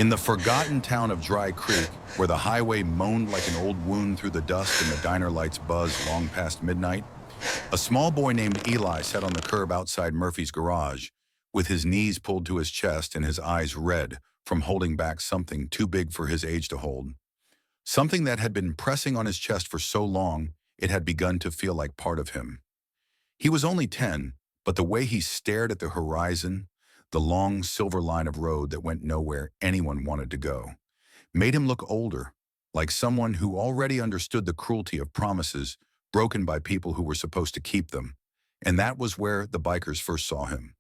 In the forgotten town of Dry Creek, where the highway moaned like an old wound through the dust and the diner lights buzzed long past midnight, a small boy named Eli sat on the curb outside Murphy's garage, with his knees pulled to his chest and his eyes red from holding back something too big for his age to hold. Something that had been pressing on his chest for so long, it had begun to feel like part of him. He was only 10, but the way he stared at the horizon, the long silver line of road that went nowhere anyone wanted to go, made him look older, like someone who already understood the cruelty of promises broken by people who were supposed to keep them. And that was where the bikers first saw him.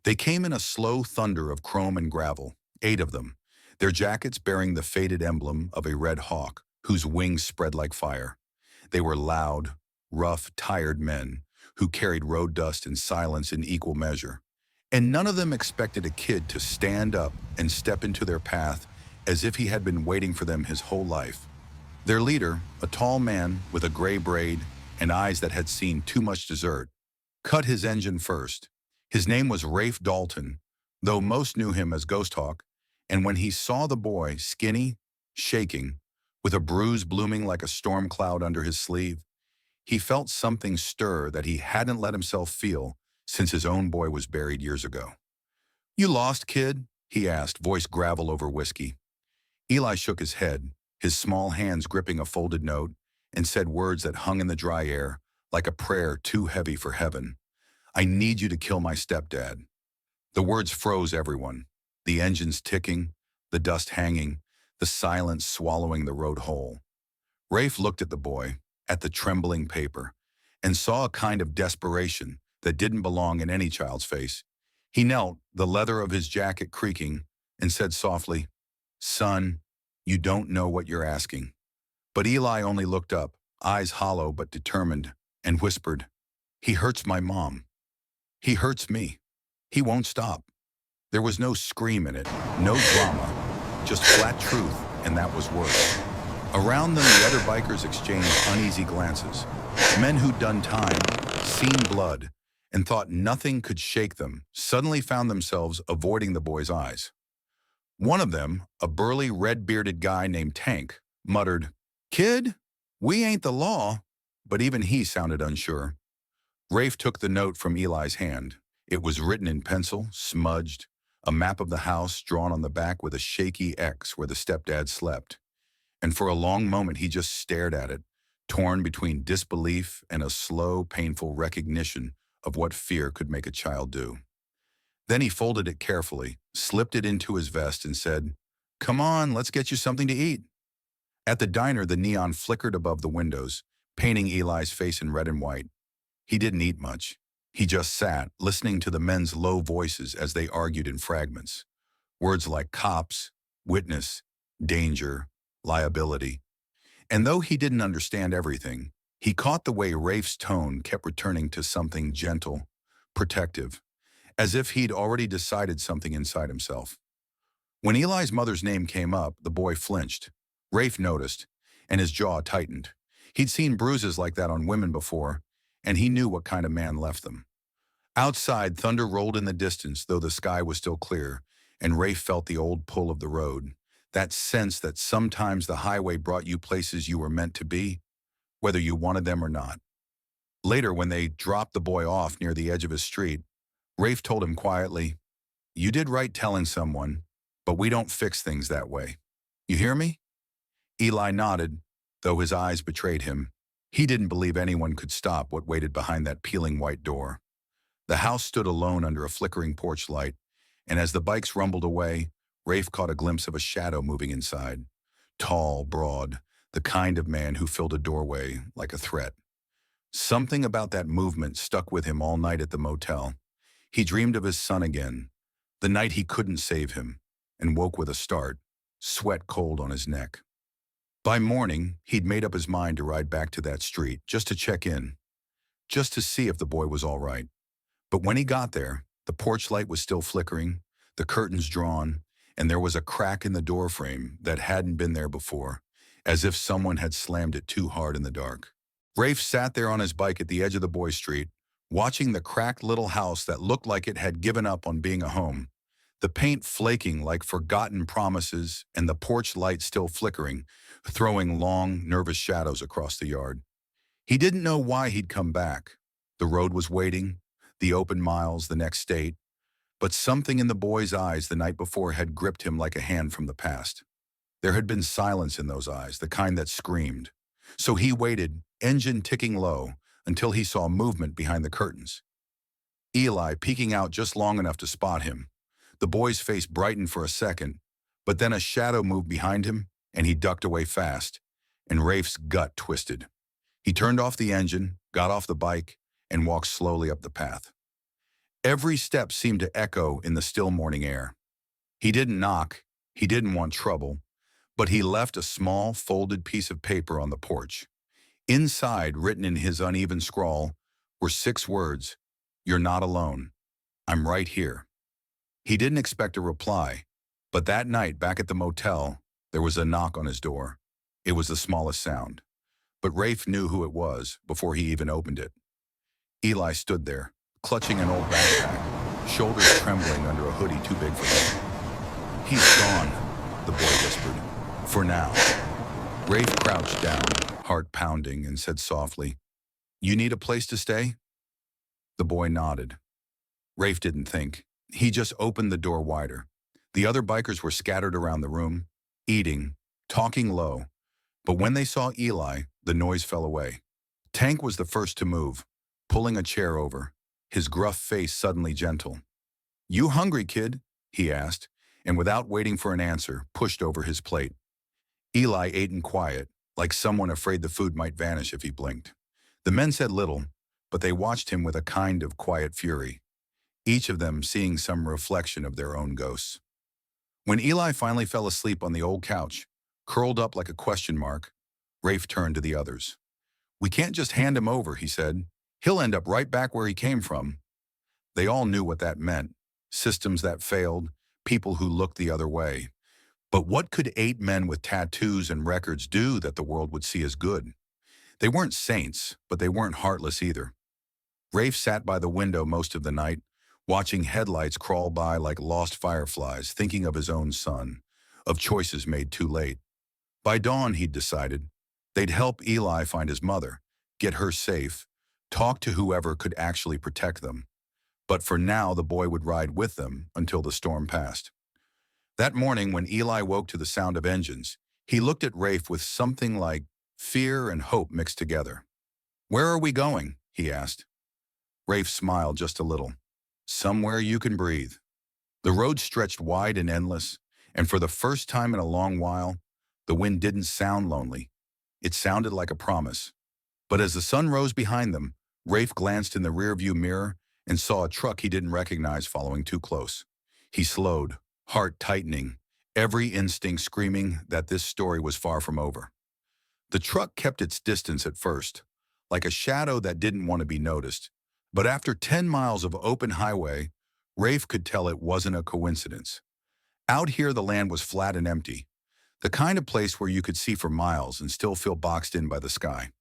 They came in a slow thunder of chrome and gravel, 8 of them, their jackets bearing the faded emblem of a red hawk whose wings spread like fire. They were loud, rough, tired men who carried road dust and silence in equal measure. And none of them expected a kid to stand up and step into their path as if he had been waiting for them his whole life. Their leader, a tall man with a gray braid and eyes that had seen too much dessert, cut his engine first. His name was Rafe Dalton, though most knew him as Ghost Hawk, and when he saw the boy, skinny, shaking, with a bruise blooming like a storm cloud under his sleeve, he felt something stir that he hadn't let himself feel since his own boy was buried years ago. "You lost, kid?" he asked, voice gravel over whiskey. Eli shook his head, his small hands gripping a folded note, and said words that hung in the dry air like a prayer too heavy for heaven. "I need you to kill my stepdad." The words froze everyone, the engines ticking, the dust hanging, the silence swallowing the road whole. Rafe looked at the boy, at the trembling paper, and saw a kind of desperation that didn't belong in any child's face. He knelt, the leather of his jacket creaking, and said softly, "Son, you don't know what you're asking." But Eli only looked up, eyes hollow but determined, and whispered, "He hurts my mom. He hurts me. He won't stop." There was no scream in it, no drama, just flat truth, and that was worse. Around them, the other bikers exchanged uneasy glances. Men who'd done time, seen blood, and thought nothing could shake them, suddenly found themselves avoiding the boy's eyes. One of them, a burly, red-bearded guy named Tank, muttered, "Kid, we ain't the law," but even he sounded unsure. Rafe took the note from Eli's hand. It was written in pencil, smudged, a map of the house drawn on the back with a shaky X where the stepdad slept. And for a long moment he just stared at it, torn between disbelief and a slow, painful recognition of what fear could make a child do. Then he folded it carefully, slipped it into his vest, and said, "Come on, let's get you something to eat." At the diner, the neon flickered above the windows, painting Eli's face in red and white. He didn't eat much. He just sat, listening to the men's low voices as they argued in fragments. Words like cops, witness, danger, liability. And though he didn't understand everything, he caught the way Rafe's tone kept returning to something gentle, protective, as if he'd already decided something inside himself. When Eli's mother's name came up, the boy flinched. Rafe noticed, and his jaw tightened. He'd seen bruises like that on women before, and he knew what kind of man left them. Outside, thunder rolled in the distance, though the sky was still clear, and Rafe felt the old pull of the road, that sense that sometimes the highway brought you places you were meant to be, whether you wanted them or not. Later, when they dropped the boy off near the edge of his street, Rafe told him quietly, "You did right telling someone, but we don't fix things that way. You hear me?" Eli nodded, though his eyes betrayed him. He didn't believe anyone could stop what waited behind that peeling white door. The house stood alone under a flickering porch light, and as the bikes rumbled away, Rafe caught a glimpse of a shadow moving inside. Tall, broad, the kind of man who filled a doorway like a threat. Something about that movement stuck with him all night at the motel. He dreamed of his son again, the night he couldn't save him, and woke with a start, sweat cold on his neck. By morning, he'd made up his mind to ride back to that street, just to check in, just to see if the boy was all right. But when he got there, the porch light was still flickering, the curtains drawn, and there was a crack in the doorframe that hadn't been there before, as if someone had slammed it too hard in the dark. Rafe sat there on his bike at the edge of the boy street, watching the cracked little house that looked like it had given up on being a home. the paint flaking like forgotten promises and the porch light still flickering, throwing long, nervous shadows across the yard. He didn't know why he'd come back. The road was waiting, the open miles, the next state, but something in the boy's eyes the night before had gripped him like a hand from the past. There had been silence in those eyes, the kind that screamed. So he waited, engine ticking low, until he saw movement behind the curtains. Eli peeking out just long enough to spot him. The boy's face brightened for a second, but then a shadow moved behind him, and he ducked away fast, and Rafe's gut twisted. He turned off the engine, got off the bike, and walked slowly up the path. Every step seemed to echo in the still morning air. He didn't knock, he didn't want trouble, but he left a small, folded piece of paper on the porch. Inside, written in his uneven scrawl, were 6 words: "You're not alone. I'm right here." He didn't expect a reply, but that night back at the motel, there was a knock on his door. It was the smallest sound, but Rafe knew who it was before he even opened it. Eli stood there, clutching an old backpack, shoulders trembling under a hoodie too big for him. "He's gone," the boy whispered. "For now." Rafe crouched down, heart pounding, and said softly, "You need a place to stay?" The boy nodded. Rafe didn't think. He just opened the door wider. The other bikers were scattered around the room, eating, talking low, but when they saw Eli, the noise fell away. Tank was the first to move, pulling a chair over, his gruff face suddenly gentle. "You hungry, kid?" he asked, and without waiting for an answer, pushed over his plate. Eli ate in quiet, like someone afraid the food might vanish if he blinked. The men said little, but they watched him with a kind of quiet fury, each of them seeing some reflection of their own ghosts. When Eli finally fell asleep on the old couch, curled up like a question mark, Rafe turned to the others. "We can't just hand him over," he said. "He'll end up right back where he came from." They all knew what that meant: systems that failed, people who looked the other way. But what could 8 men with tattoos and records do that the world would see as good? They weren't saints, but they weren't heartless either. Rafe sat by the window most of the night, watching headlights crawl by like lost fireflies, thinking of his own son, of choices made too late. By dawn, he'd decided, they'd help Eli find his mother, get her safe, talk to whoever could actually protect them. But for now, the boy would ride with them until the storm passed. That morning, when Eli woke to the sound of engines, he looked at Rafe with something like fear and hope mixed together. "Where are we going?" he asked. Rafe smiled just a little. "Somewhere you can breathe." The road stretched wide and endless, and for the first time in a long while, the wind didn't sound lonely. It sounded like a promise. But as the sun rose behind them, Rafe glanced in the rearview mirror and saw a truck he didn't recognize following too close. He slowed, heart tightening, every instinct screaming that this story was far from over. The truck kept its distance at first, like a shadow that didn't want to be noticed. But after 10 miles of open highway, Rafe could tell it wasn't a coincidence. Out here, the land was flat and empty, the kind of place where you could see for miles and still feel boxed in by the sky.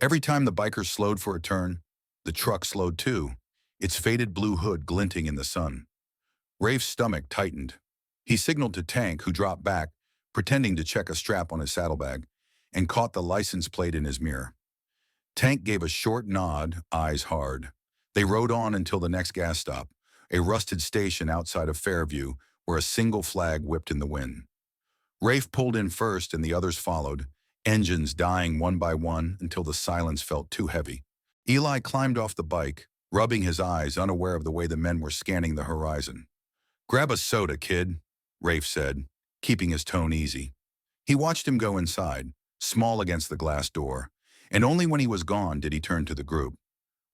Every time the bikers slowed for a turn, the truck slowed too, its faded blue hood glinting in the sun. Rafe's stomach tightened. He signaled to Tank, who dropped back, pretending to check a strap on his saddlebag, and caught the license plate in his mirror. Tank gave a short nod, eyes hard. They rode on until the next gas stop, a rusted station outside of Fairview where a single flag whipped in the wind. Rafe pulled in first and the others followed, engines dying one by one until the silence felt too heavy. Eli climbed off the bike, rubbing his eyes, unaware of the way the men were scanning the horizon. "Grab a soda, kid," Rafe said, keeping his tone easy. He watched him go inside, small against the glass door, and only when he was gone did he turn to the group.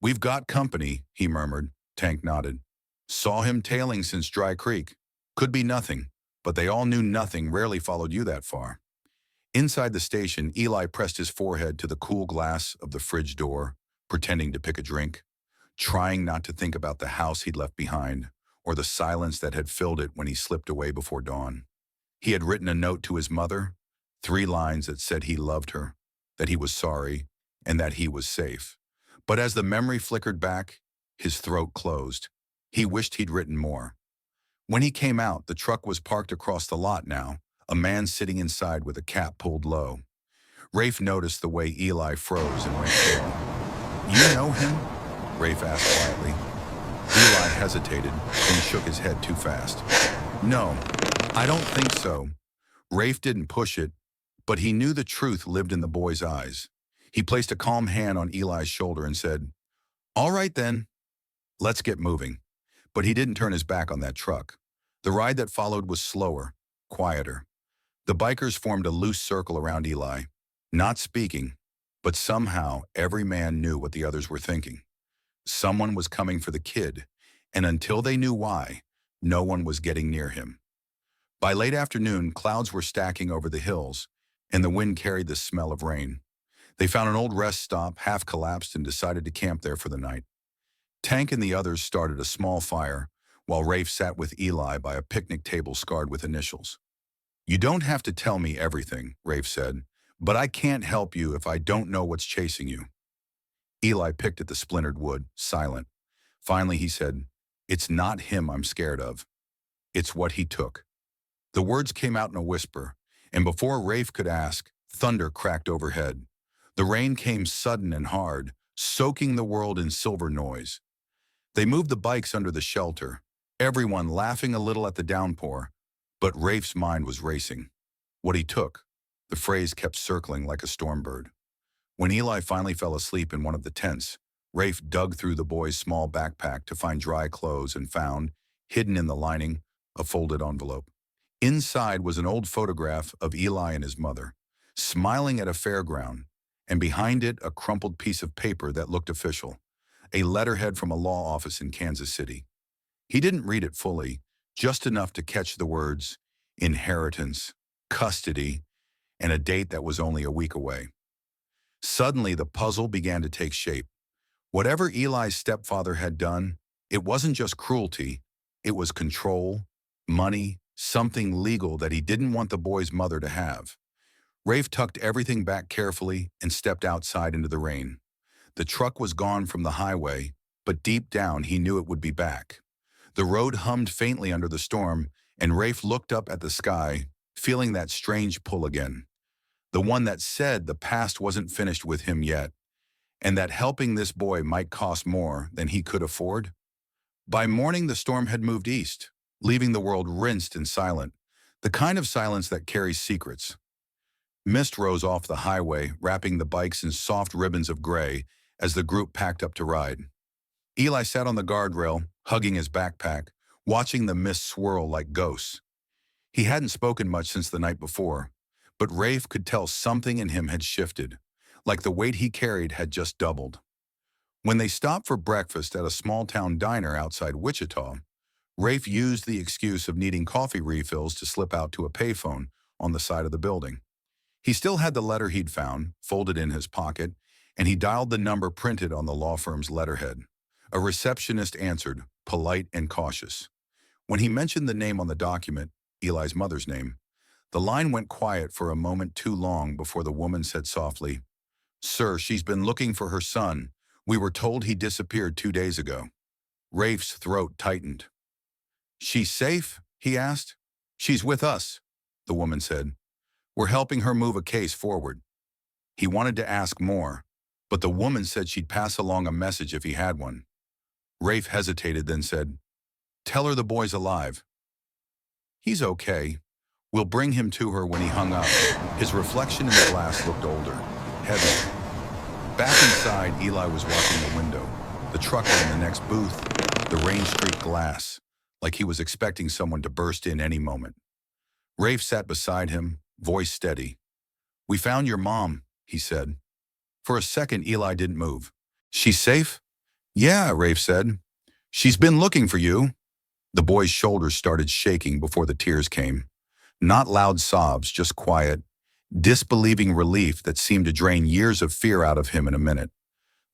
"We've got company," he murmured. Tank nodded. "Saw him tailing since Dry Creek. Could be nothing, but they all knew nothing rarely followed you that far." Inside the station, Eli pressed his forehead to the cool glass of the fridge door, pretending to pick a drink, trying not to think about the house he'd left behind, or the silence that had filled it when he slipped away before dawn. He had written a note to his mother, 3 lines that said he loved her, that he was sorry, and that he was safe. But as the memory flickered back, his throat closed. He wished he'd written more. When he came out, the truck was parked across the lot now, a man sitting inside with a cap pulled low. Rafe noticed the way Eli froze and went pale. "You know him?" Rafe asked quietly. Eli hesitated, then shook his head too fast. "No, I don't think so." Rafe didn't push it, but he knew the truth lived in the boy's eyes. He placed a calm hand on Eli's shoulder and said, "All right then, let's get moving." But he didn't turn his back on that truck. The ride that followed was slower, quieter. The bikers formed a loose circle around Eli, not speaking, but somehow every man knew what the others were thinking. Someone was coming for the kid, and until they knew why, no one was getting near him. By late afternoon, clouds were stacking over the hills, and the wind carried the smell of rain. They found an old rest stop, half collapsed, and decided to camp there for the night. Tank and the others started a small fire, while Rafe sat with Eli by a picnic table scarred with initials. "You don't have to tell me everything," Rafe said, "but I can't help you if I don't know what's chasing you." Eli picked at the splintered wood, silent. Finally, he said, "It's not him I'm scared of. It's what he took." The words came out in a whisper, and before Rafe could ask, thunder cracked overhead. The rain came sudden and hard, soaking the world in silver noise. They moved the bikes under the shelter, everyone laughing a little at the downpour, but Rafe's mind was racing. What he took, the phrase kept circling like a storm bird. When Eli finally fell asleep in one of the tents, Rafe dug through the boy's small backpack to find dry clothes and found, hidden in the lining, a folded envelope. Inside was an old photograph of Eli and his mother, smiling at a fairground, and behind it a crumpled piece of paper that looked official, a letterhead from a law office in Kansas City. He didn't read it fully, just enough to catch the words, inheritance, custody, and a date that was only a week away. Suddenly, the puzzle began to take shape. Whatever Eli's stepfather had done, it wasn't just cruelty, it was control, money, something legal that he didn't want the boy's mother to have. Rafe tucked everything back carefully and stepped outside into the rain. The truck was gone from the highway, but deep down he knew it would be back. The road hummed faintly under the storm, and Rafe looked up at the sky, feeling that strange pull again. The one that said the past wasn't finished with him yet, and that helping this boy might cost more than he could afford. By morning, the storm had moved east, leaving the world rinsed and silent, the kind of silence that carries secrets. Mist rose off the highway, wrapping the bikes in soft ribbons of gray as the group packed up to ride. Eli sat on the guardrail, hugging his backpack, watching the mist swirl like ghosts. He hadn't spoken much since the night before, but Rafe could tell something in him had shifted, like the weight he carried had just doubled. When they stopped for breakfast at a small-town diner outside Wichita, Rafe used the excuse of needing coffee refills to slip out to a payphone on the side of the building. He still had the letter he'd found, folded in his pocket, and he dialed the number printed on the law firm's letterhead. A receptionist answered, polite and cautious. When he mentioned the name on the document, Eli's mother's name, the line went quiet for a moment too long before the woman said softly, "Sir, she's been looking for her son. We were told he disappeared 2 days ago." Rafe's throat tightened. "She's safe?" he asked. "She's with us," the woman said. "We're helping her move a case forward." He wanted to ask more, but the woman said she'd pass along a message if he had one. Rafe hesitated, then said, "Tell her the boy's alive." "He's okay. We'll bring him to her." When he hung up, his reflection in the glass looked older, heavier. Back inside, Eli was watching the window, the trucker in the next booth, the rain-streaked glass, like he was expecting someone to burst in any moment. Rafe sat beside him, voice steady. "We found your mom," he said. For a second, Eli didn't move. "She's safe?" "Yeah," Rafe said. "She's been looking for you." The boy's shoulders started shaking before the tears came. Not loud sobs, just quiet, disbelieving relief that seemed to drain years of fear out of him in a minute.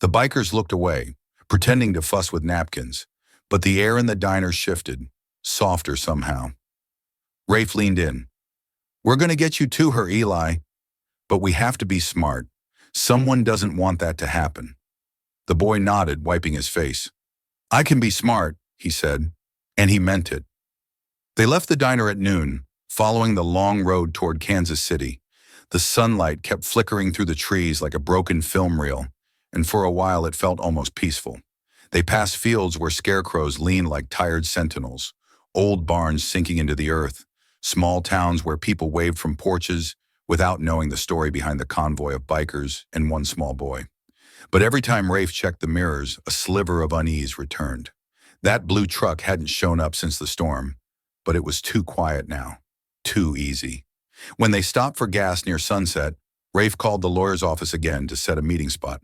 The bikers looked away, pretending to fuss with napkins, but the air in the diner shifted, softer somehow. Rafe leaned in. "We're going to get you to her, Eli, but we have to be smart. Someone doesn't want that to happen." The boy nodded, wiping his face. "I can be smart," he said, and he meant it. They left the diner at noon, following the long road toward Kansas City. The sunlight kept flickering through the trees like a broken film reel, and for a while it felt almost peaceful. They passed fields where scarecrows leaned like tired sentinels, old barns sinking into the earth, small towns where people waved from porches without knowing the story behind the convoy of bikers and one small boy. But every time Rafe checked the mirrors, a sliver of unease returned. That blue truck hadn't shown up since the storm, but it was too quiet now, too easy. When they stopped for gas near sunset, Rafe called the lawyer's office again to set a meeting spot.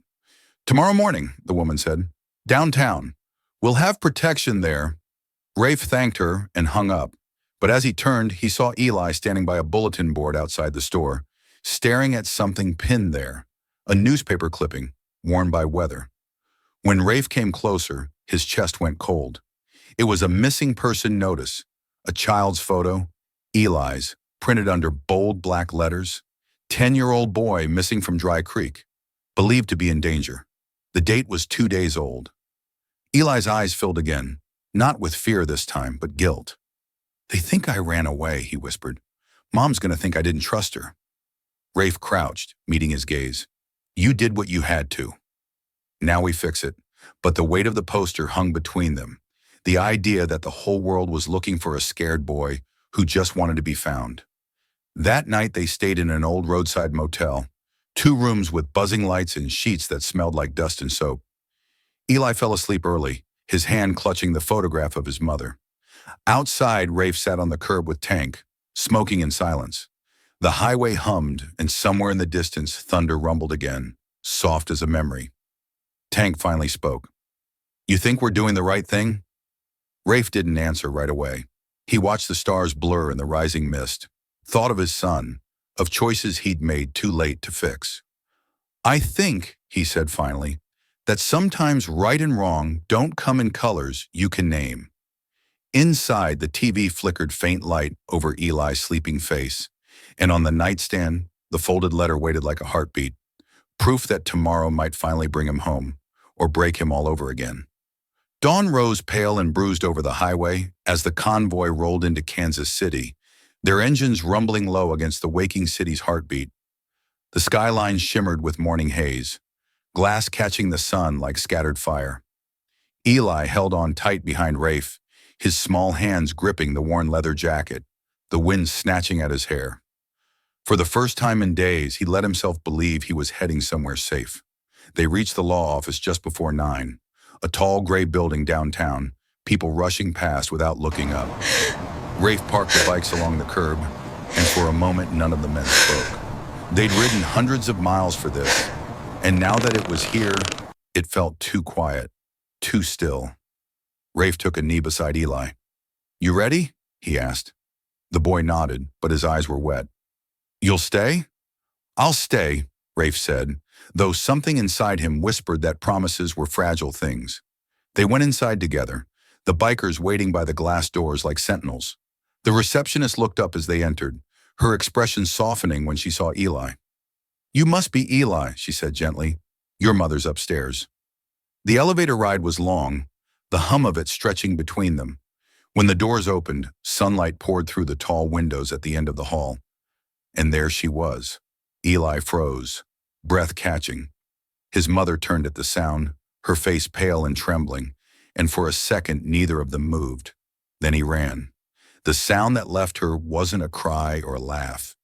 "Tomorrow morning," the woman said. "Downtown. We'll have protection there." Rafe thanked her and hung up, but as he turned, he saw Eli standing by a bulletin board outside the store, staring at something pinned there, a newspaper clipping, worn by weather. When Rafe came closer, his chest went cold. It was a missing person notice, a child's photo, Eli's, printed under bold black letters. 10-year-old boy missing from Dry Creek, believed to be in danger. The date was 2 days old. Eli's eyes filled again, not with fear this time, but guilt. "They think I ran away," he whispered. "Mom's gonna think I didn't trust her." Rafe crouched, meeting his gaze. "You did what you had to. Now we fix it." But the weight of the poster hung between them, the idea that the whole world was looking for a scared boy who just wanted to be found. That night they stayed in an old roadside motel, 2 rooms with buzzing lights and sheets that smelled like dust and soap. Eli fell asleep early, his hand clutching the photograph of his mother. Outside, Rafe sat on the curb with Tank, smoking in silence. The highway hummed, and somewhere in the distance, thunder rumbled again, soft as a memory. Tank finally spoke. "You think we're doing the right thing?" Rafe didn't answer right away. He watched the stars blur in the rising mist, thought of his son, of choices he'd made too late to fix. "I think," he said finally, "that sometimes right and wrong don't come in colors you can name." Inside, the TV flickered faint light over Eli's sleeping face, and on the nightstand, the folded letter waited like a heartbeat, proof that tomorrow might finally bring him home, or break him all over again. Dawn rose pale and bruised over the highway as the convoy rolled into Kansas City, their engines rumbling low against the waking city's heartbeat. The skyline shimmered with morning haze, glass catching the sun like scattered fire. Eli held on tight behind Rafe, his small hands gripping the worn leather jacket, the wind snatching at his hair. For the first time in days, he let himself believe he was heading somewhere safe. They reached the law office just before 9, a tall gray building downtown, people rushing past without looking up. Rafe parked the bikes along the curb, and for a moment none of the men spoke. They'd ridden hundreds of miles for this, and now that it was here, it felt too quiet, too still. Rafe took a knee beside Eli. "You ready?" he asked. The boy nodded, but his eyes were wet. "You'll stay?" "I'll stay," Rafe said, though something inside him whispered that promises were fragile things. They went inside together, the bikers waiting by the glass doors like sentinels. The receptionist looked up as they entered, her expression softening when she saw Eli. "You must be Eli," she said gently. "Your mother's upstairs." The elevator ride was long, the hum of it stretching between them. When the doors opened, sunlight poured through the tall windows at the end of the hall. And there she was. Eli froze, breath catching. His mother turned at the sound, her face pale and trembling, and for a second neither of them moved. Then he ran. The sound that left her wasn't a cry or a laugh,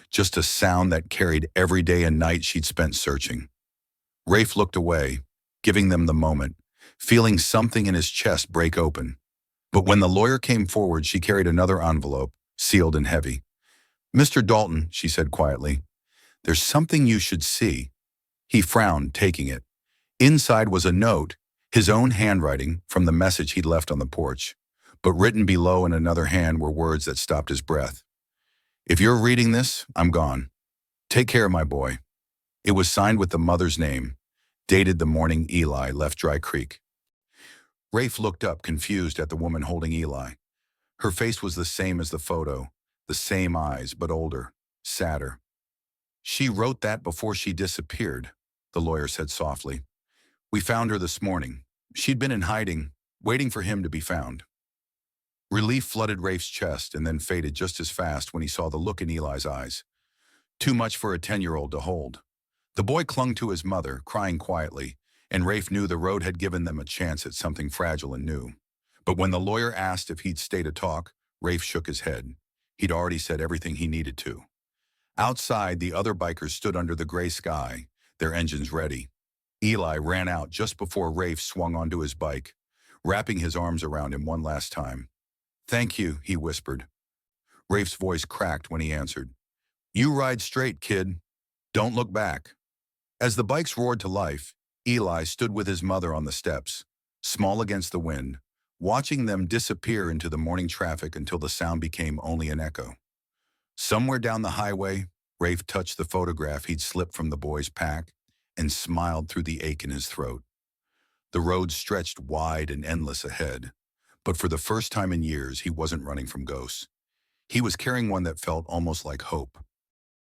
just a sound that carried every day and night she'd spent searching. Rafe looked away, giving them the moment, feeling something in his chest break open. But when the lawyer came forward, she carried another envelope, sealed and heavy. "Mr. Dalton," she said quietly, "there's something you should see." He frowned, taking it. Inside was a note, his own handwriting, from the message he'd left on the porch. But written below in another hand were words that stopped his breath. "If you're reading this, I'm gone. Take care of my boy." It was signed with the mother's name, dated the morning Eli left Dry Creek. Rafe looked up, confused at the woman holding Eli. Her face was the same as the photo, the same eyes, but older, sadder. "She wrote that before she disappeared," the lawyer said softly. "We found her this morning. She'd been in hiding, waiting for him to be found." Relief flooded Rafe's chest and then faded just as fast when he saw the look in Eli's eyes. Too much for a 10-year-old to hold. The boy clung to his mother, crying quietly, and Rafe knew the road had given them a chance at something fragile and new. But when the lawyer asked if he'd stay to talk, Rafe shook his head. He'd already said everything he needed to. Outside, the other bikers stood under the gray sky, their engines ready. Eli ran out just before Rafe swung onto his bike, wrapping his arms around him one last time. "Thank you," he whispered. Rafe's voice cracked when he answered. "You ride straight, kid. Don't look back." As the bikes roared to life, Eli stood with his mother on the steps, small against the wind, watching them disappear into the morning traffic until the sound became only an echo. Somewhere down the highway, Rafe touched the photograph he'd slipped from the boy's pack and smiled through the ache in his throat. The road stretched wide and endless ahead, but for the first time in years, he wasn't running from ghosts. He was carrying one that felt almost like hope.